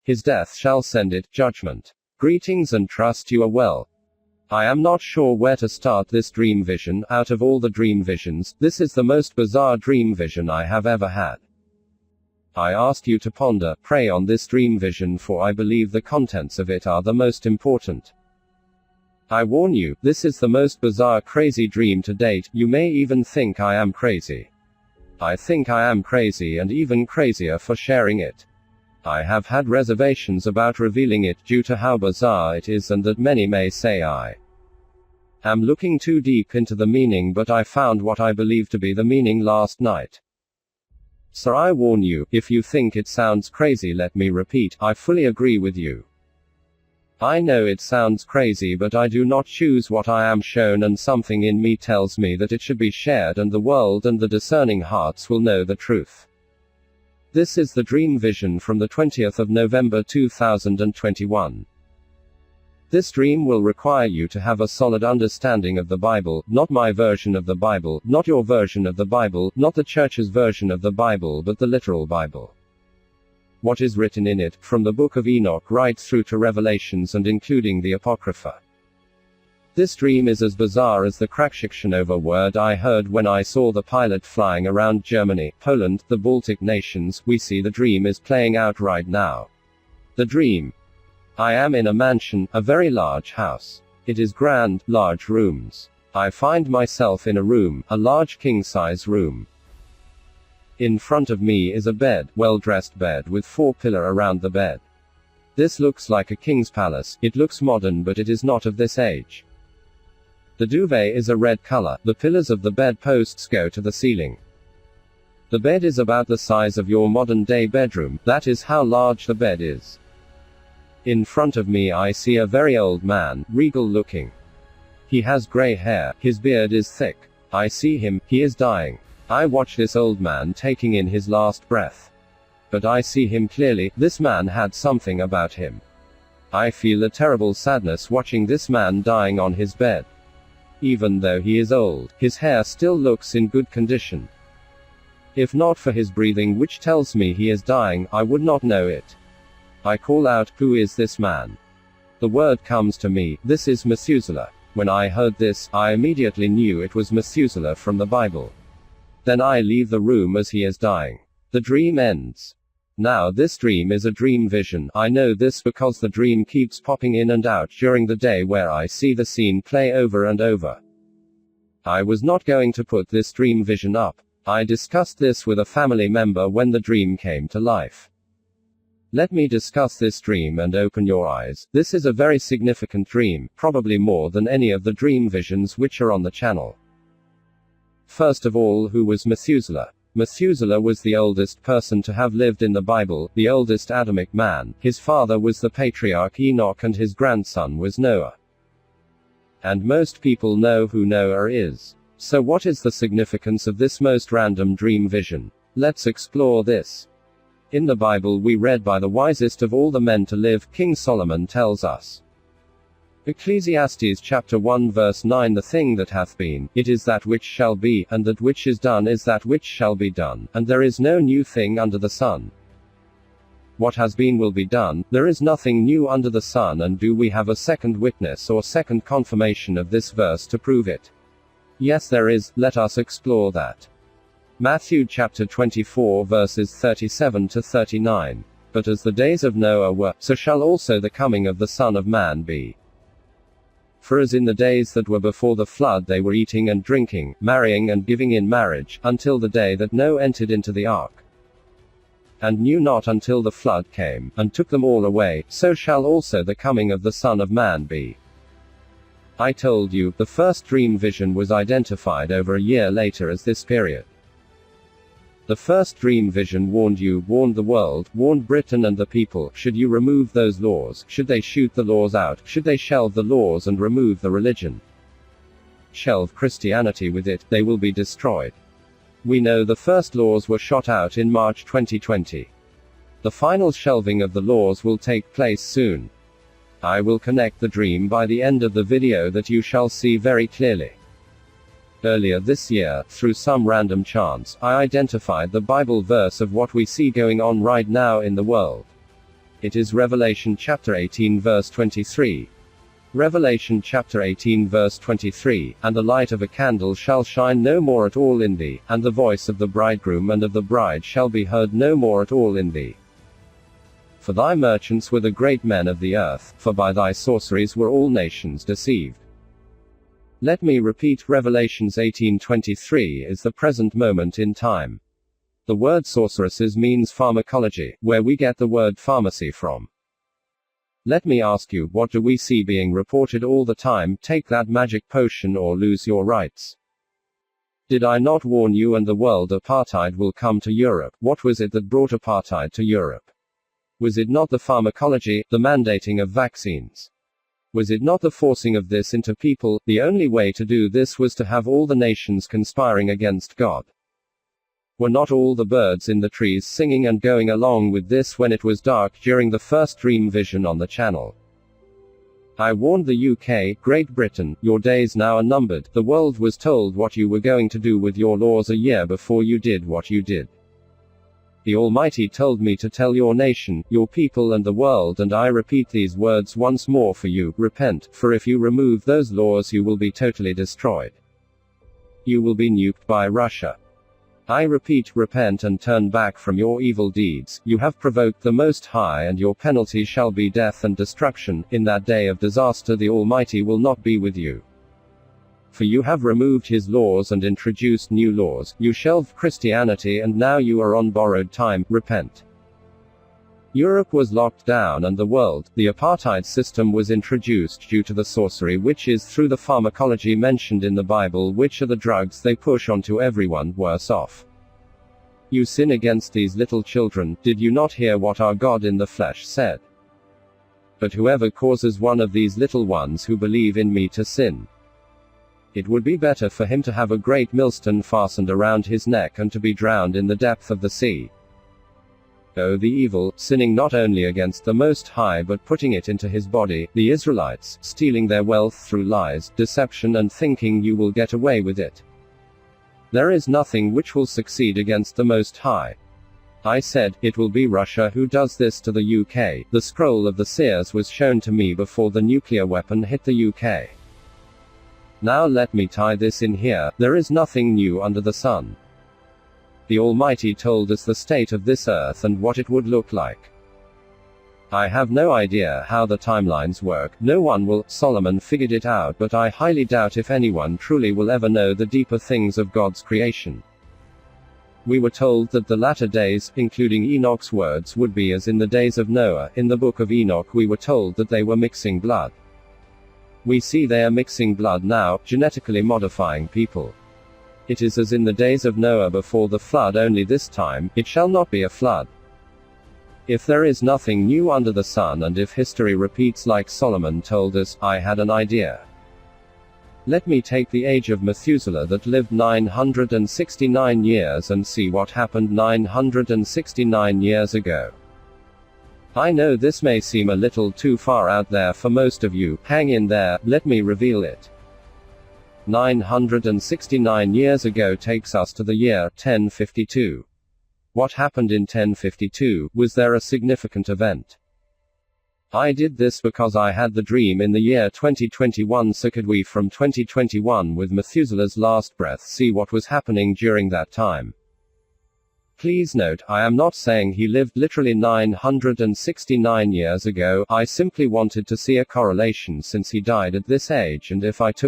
His death shall send It-Judgement. Greetings and trust you are well. I am not sure where to start this dream vision. Out of all the dream visions, this is the most bizarre dream vision I have ever had. I ask you to ponder, pray on this dream vision, for I believe the contents of it are the most important. I warn you, this is the most bizarre, crazy dream to date. You may even think I am crazy. I think I am crazy, and even crazier for sharing it. I have had reservations about revealing it due to how bizarre it is, and that many may say I am looking too deep into the meaning, but I found what I believe to be the meaning last night. So I warn you, if you think it sounds crazy, let me repeat, I fully agree with you. I know it sounds crazy, but I do not choose what I am shown, and something in me tells me that it should be shared, and the world and the discerning hearts will know the truth. This is the dream vision from the 20th of November 2021. This dream will require you to have a solid understanding of the Bible, not my version of the Bible, not your version of the Bible, not the church's version of the Bible, but the literal Bible. What is written in it, from the book of Enoch right through to Revelations and including the Apocrypha. This dream is as bizarre as the Krakshikshanover word I heard when I saw the pilot flying around Germany, Poland, the Baltic nations. We see the dream is playing out right now. The dream. I am in a mansion, a very large house. It is grand, large rooms. I find myself in a room, a large king-size room. In front of me is a bed, well-dressed bed with 4 pillars around the bed. This looks like a king's palace. It looks modern, but it is not of this age. The duvet is a red color. The pillars of the bed posts go to the ceiling. The bed is about the size of your modern-day bedroom. That is how large the bed is. In front of me I see a very old man, regal looking. He has gray hair, his beard is thick. I see him, he is dying. I watch this old man taking in his last breath. But I see him clearly. This man had something about him. I feel a terrible sadness watching this man dying on his bed. Even though he is old, his hair still looks in good condition. If not for his breathing, which tells me he is dying, I would not know it. I call out, "Who is this man?" The word comes to me, "This is Methuselah." When I heard this, I immediately knew it was Methuselah from the Bible. Then I leave the room as he is dying. The dream ends. Now this dream is a dream vision. I know this because the dream keeps popping in and out during the day, where I see the scene play over and over. I was not going to put this dream vision up. I discussed this with a family member when the dream came to life. Let me discuss this dream and open your eyes. This is a very significant dream, probably more than any of the dream visions which are on the channel. First of all, who was Methuselah? Methuselah was the oldest person to have lived in the Bible, the oldest Adamic man. His father was the patriarch Enoch and his grandson was Noah. And most people know who Noah is. So what is the significance of this most random dream vision? Let's explore this. In the Bible we read by the wisest of all the men to live, King Solomon tells us. Ecclesiastes chapter 1 verse 9, "The thing that hath been, it is that which shall be, and that which is done is that which shall be done, and there is no new thing under the sun." What has been will be done. There is nothing new under the sun. And do we have a second witness or second confirmation of this verse to prove it? Yes, there is. Let us explore that. Matthew chapter 24 verses 37 to 39. "But as the days of Noah were, so shall also the coming of the Son of Man be. For as in the days that were before the flood they were eating and drinking, marrying and giving in marriage, until the day that Noah entered into the ark, and knew not until the flood came, and took them all away, so shall also the coming of the Son of Man be." I told you, the first dream vision was identified over a year later as this period. The first dream vision warned you, warned the world, warned Britain and the people. Should you remove those laws? Should they shoot the laws out? Should they shelve the laws and remove the religion? Shelve Christianity with it, they will be destroyed. We know the first laws were shot out in March 2020. The final shelving of the laws will take place soon. I will connect the dream by the end of the video that you shall see very clearly. Earlier this year, through some random chance, I identified the Bible verse of what we see going on right now in the world. It is Revelation chapter 18 verse 23. Revelation chapter 18 verse 23, and the light of a candle shall shine no more at all in thee, and the voice of the bridegroom and of the bride shall be heard no more at all in thee. For thy merchants were the great men of the earth, for by thy sorceries were all nations deceived. Let me repeat, Revelations 18:23 is the present moment in time. The word sorceresses means pharmacology, where we get the word pharmacy from. Let me ask you, what do we see being reported all the time? Take that magic potion or lose your rights. Did I not warn you? And the world apartheid will come to Europe. What was it that brought apartheid to Europe? Was it not the pharmacology, the mandating of vaccines? Was it not the forcing of this into people? The only way to do this was to have all the nations conspiring against God. Were not all the birds in the trees singing and going along with this when it was dark during the first dream vision on the channel? I warned the UK, Great Britain, your days now are numbered. The world was told what you were going to do with your laws a year before you did what you did. The Almighty told me to tell your nation, your people and the world, and I repeat these words once more for you: repent, for if you remove those laws you will be totally destroyed. You will be nuked by Russia. I repeat, repent and turn back from your evil deeds. You have provoked the Most High, and your penalty shall be death and destruction. In that day of disaster the Almighty will not be with you. For you have removed his laws and introduced new laws. You shelved Christianity and now you are on borrowed time. Repent. Europe was locked down and the world, the apartheid system was introduced due to the sorcery which is through the pharmacology mentioned in the Bible, which are the drugs they push onto everyone, worse off. You sin against these little children. Did you not hear what our God in the flesh said? But whoever causes one of these little ones who believe in me to sin, it would be better for him to have a great millstone fastened around his neck and to be drowned in the depth of the sea. Oh, the evil, sinning not only against the Most High but putting it into his body, the Israelites, stealing their wealth through lies, deception and thinking you will get away with it. There is nothing which will succeed against the Most High. I said, it will be Russia who does this to the UK. The scroll of the seers was shown to me before the nuclear weapon hit the UK. Now let me tie this in here. There is nothing new under the sun. The Almighty told us the state of this earth and what it would look like. I have no idea how the timelines work. No one will. Solomon figured it out, but I highly doubt if anyone truly will ever know the deeper things of God's creation. We were told that the latter days, including Enoch's words, would be as in the days of Noah. In the book of Enoch we were told that they were mixing blood. We see they are mixing blood now, genetically modifying people. It is as in the days of Noah before the flood, only this time, it shall not be a flood. If there is nothing new under the sun, and if history repeats like Solomon told us, I had an idea. Let me take the age of Methuselah that lived 969 years and see what happened 969 years ago. I know this may seem a little too far out there for most of you. Hang in there, let me reveal it. 969 years ago takes us to the year 1052. What happened in 1052? Was there a significant event? I did this because I had the dream in the year 2021. So could we from 2021 with Methuselah's last breath see what was happening during that time? Please note, I am not saying he lived literally 969 years ago. I simply wanted to see a correlation since he died at this age, and if I took